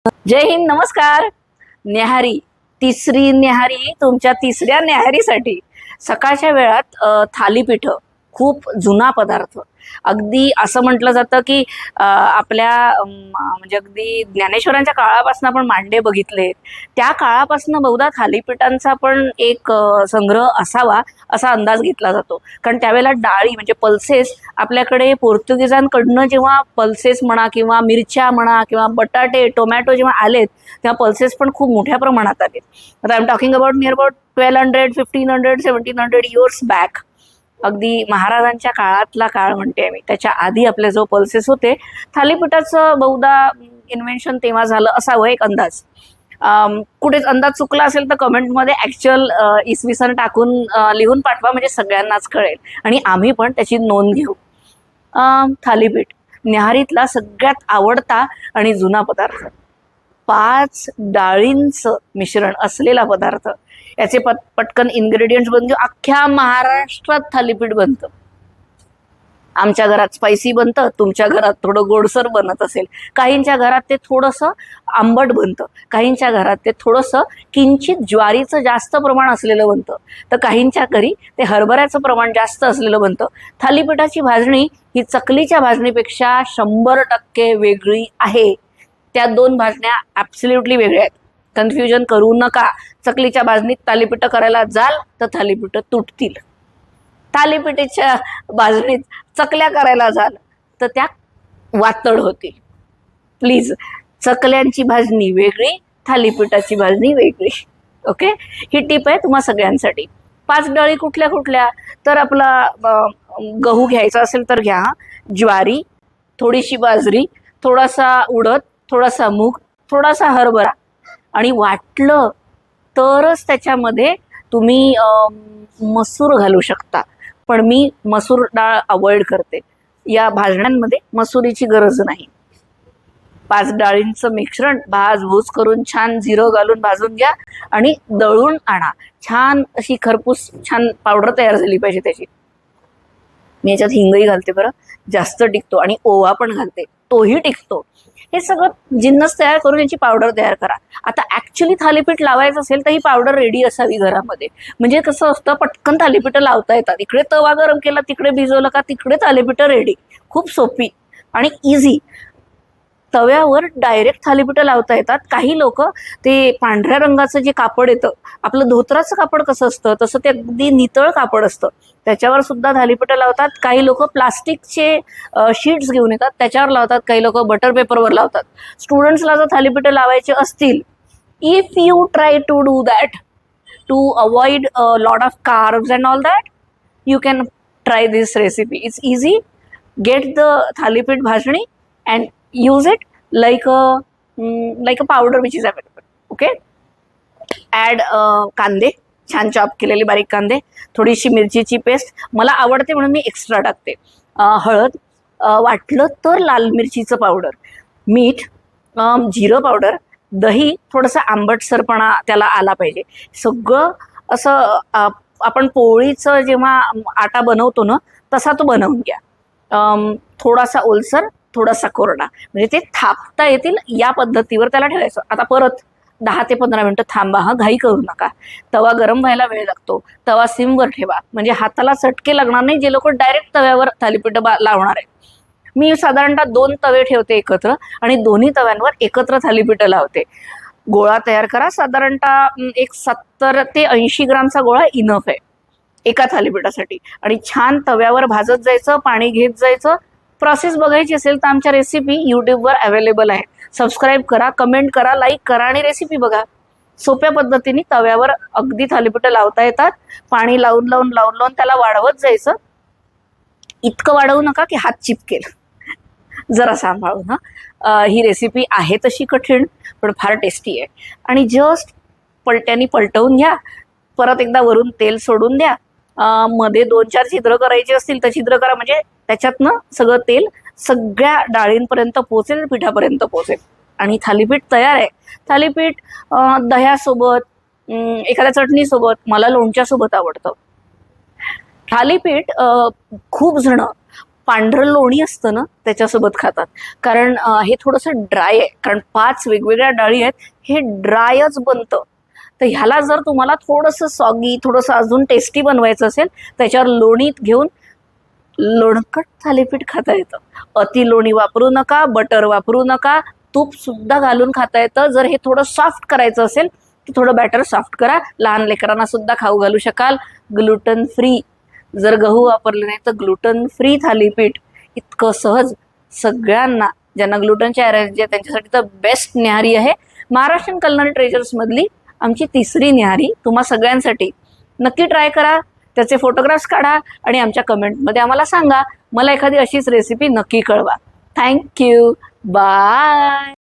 जय हिंद, नमस्कार. न्याहारी, तिसरी न्याहारी तुमच्या तिसऱ्या न्याहारीसाठी. सकाळच्या वेळात थालीपीठ खूप जुना पदार्थ. अगदी असं म्हटलं जातं की आपल्या म्हणजे अगदी ज्ञानेश्वरांच्या काळापासून आपण मांडे बघितले, त्या काळापासून बहुधा थालीपीठांचा पण एक संग्रह असावा असा अंदाज घेतला जातो. कारण त्यावेळेला डाळी म्हणजे पल्सेस आपल्याकडे पोर्तुगीजांकडनं जेव्हा पल्सेस म्हणा किंवा मिरच्या म्हणा किंवा बटाटे टोमॅटो जेव्हा आलेत तेव्हा पल्सेस पण खूप मोठ्या प्रमाणात आले. आता I am talking about near about 1200, 1500, 1700 years back. अगदी महाराजांच्या काळातला काळ म्हणते मी. त्याच्या आधी आपले जो पल्सेस होते, थालीपीठाचं बहुधा इन्व्हेन्शन तेव्हा झालं असावं एक अंदाज. कुठेच अंदाज चुकला असेल तर कमेंटमध्ये ॲक्च्युअल इसवी सन टाकून लिहून पाठवा, म्हणजे सगळ्यांनाच कळेल आणि आम्ही पण त्याची नोंद घेऊ. थालीपीठ न्याहारीतला सगळ्यात आवडता आणि जुना पदार्थ. 5 डाळींचं मिश्रण असलेला पदार्थ. याचे पटकन इन्ग्रेडियंट्स बनतो. अख्ख्या महाराष्ट्रात थालीपीठ बनतं. आमच्या घरात स्पायसी बनतं, तुमच्या घरात थोडं गोडसर बनत असेल. काहींच्या घरात ते थोडंसं आंबट बनतं, काहींच्या घरात ते थोडंसं किंचित ज्वारीचं जास्त प्रमाण असलेलं बनतं, तर काहींच्या घरी ते हरभऱ्याचं प्रमाण जास्त असलेलं बनतं. थालीपीठाची भाजणी ही चकलीच्या भाजणीपेक्षा 100% वेगळी आहे. त्या 2 भाजण्या ॲब्सोल्युटली वेगळ्या आहेत. कन्फ्युजन करू नका. चकलीच्या भाजणीत थालीपीठ करायला जाल तर थालीपीठ तुटतील. थालीपीठाच्या भाजणीत चकल्या करायला जाल तर त्या वातड होतील. प्लीज, चकल्यांची भाजणी वेगळी, थालीपीठाची भाजणी वेगळी. ओके, ही टिप आहे तुम्हा सगळ्यांसाठी. 5 डाळी कुठल्या कुठल्या तर आपला गहू घ्यायचा असेल तर घ्या, ज्वारी, थोडीशी बाजरी, थोडासा उडद, थोडासा मूग, थोडासा हरभरा आणि वाटलं तरच त्याच्यामध्ये तुम्ही मसूर घालू शकता. पण मी मसूर डाळ अवॉइड करते. या भाजण्यांमध्ये मसुरीची गरज नाही. 5 डाळींचं मिश्रण भाजभूज करून छान जिरं घालून भाजून घ्या आणि दळून आणा. छान अशी खरपूस छान पावडर तयार झाली पाहिजे त्याची. मी याच्यात हिंगही घालते बरं, जास्त टिकतो, आणि ओवा पण घालते, तोही टिकतो. हे सगळं जिन्नस तयार करून याची पावडर तयार करा. आता ॲक्च्युली थालीपीठ लावायचं असेल तर ही पावडर रेडी असावी घरामध्ये. म्हणजे कसं असतं, पटकन थालीपीठं लावता येतात. इकडे तवा गरम केला, तिकडे भिजवलं का तिकडे थालीपीठं रेडी. खूप सोपी आणि इझी. तव्यावर डायरेक्ट थालीपीठं लावता येतात. काही लोक ते पांढऱ्या रंगाचं जे कापड येतं, आपलं धोतराचं कापड कसं असतं तसं ते अगदी नितळ कापड असतं, त्याच्यावर सुद्धा थालीपीठं लावतात. काही लोक प्लास्टिकचे शीट्स घेऊन येतात, त्याच्यावर लावतात. काही लोक बटर पेपरवर लावतात. स्टुडंट्सला जर थालीपीठं लावायचे असतील, if you try to do that to avoid lot of carbs and all that, you can try this recipe. It's easy. Get the thalipeeth bhajani and use it like a powder which is available. Okay, add कांदे, छान chop केलेले बारीक कांदे, थोडीशी मिरचीची paste, मला आवडते म्हणून मी एक्स्ट्रा टाकते. हळद, वाटलं तर लाल मिरचीचं पावडर, मीठ, जिरं पावडर, दही, थोडंसं आंबटसरपणा त्याला आला पाहिजे. सगळं असं आपण पोळीचं जेव्हा आटा बनवतो ना तसा तो बनवून घ्या. थोडासा ओलसर, थोडासा कोरडा, म्हणजे ते थापता येतील या पद्धतीवर त्याला ठेवायचं. आता परत 10 ते 15 मिनिटं थांबा. घाई करू नका. तवा गरम व्हायला वेळ लागतो. तवा सिमवर ठेवा, म्हणजे हाताला चटके लागणार नाही जे लोक डायरेक्ट तव्यावर थालीपीठ लावणार आहे. मी साधारणतः 2 तवे ठेवते एकत्र आणि दोन्ही तव्यांवर एकत्र थालीपीठ लावते. गोळा तयार करा. साधारणतः एक 70 ते 80 ग्रामचा गोळा इनफ आहे एका थालीपीठासाठी. आणि छान तव्यावर भाजत जायचं, पाणी घेत जायचं. प्रोसेस बघायची असेल तर आमच्या रेसिपी यूट्यूबवर अवेलेबल आहे. सबस्क्राईब करा, कमेंट करा, लाईक करा आणि रेसिपी बघा. सोप्या पद्धतीने तव्यावर अगदी थालीपीठं लावता येतात. पाणी लावून लावून लावून लावून त्याला वाढवत जायचं. इतकं वाढवू नका की हात चिपकेल. जरा सांभाळून. ही रेसिपी आहे तशी कठीण पण फार टेस्टी आहे. आणि जस्ट पलट्यानी पलटवून घ्या. परत एकदा वरून तेल सोडून द्या. मध्ये 2-4 छिद्र करायची असतील तर छिद्र करा, म्हणजे त्याच्यातनं सगळं तेल सगळ्या डाळींपर्यंत पोचेल, पिठापर्यंत पोचेल आणि थालीपीठ तयार आहे. थालीपीठ दह्यासोबत, एखाद्या चटणीसोबत, मला लोणच्यासोबत आवडतं. थालीपीठ खूप जण पांढरं लोणी असतं ना त्याच्यासोबत खातात. कारण हे थोडंसं ड्राय आहे, कारण 5 वेगवेगळ्या डाळी आहेत, हे ड्रायच बनतं. तर ह्याला जर तुम्हाला थोडंसं सॉगी, थोडंसं अजून टेस्टी बनवायचं असेल, त्याच्यावर लोणी घेऊन लोणकट थालीपीठ खाता येतं. अति लोणी वापरू नका, बटर वापरू नका, तूप सुद्धा घालून खाता येतं. जर हे थोडं सॉफ्ट करायचं असेल तर थोडं बॅटर सॉफ्ट करा. लहान लेकरांना सुद्धा खाऊ घालू शकाल. ग्लुटन फ्री, जर गहू वापरले नाही तर ग्लुटन फ्री थालीपीठ इतकं सहज. सगळ्यांना ज्यांना ग्लुटनची ॲलर्जी आहे त्यांच्यासाठी तर बेस्ट न्याहारी आहे. महाराष्ट्रीयन कलनरी ट्रेजर्स मधली आमची तिसरी न्याहारी तुम्हा सगळ्यांसाठी. नक्की ट्राय करा, त्याचे फोटोग्राफ्स काढा आणि आमच्या कमेंटमध्ये आम्हाला सांगा. मला एखादी अशीच रेसिपी नक्की कळवा. Thank you, bye.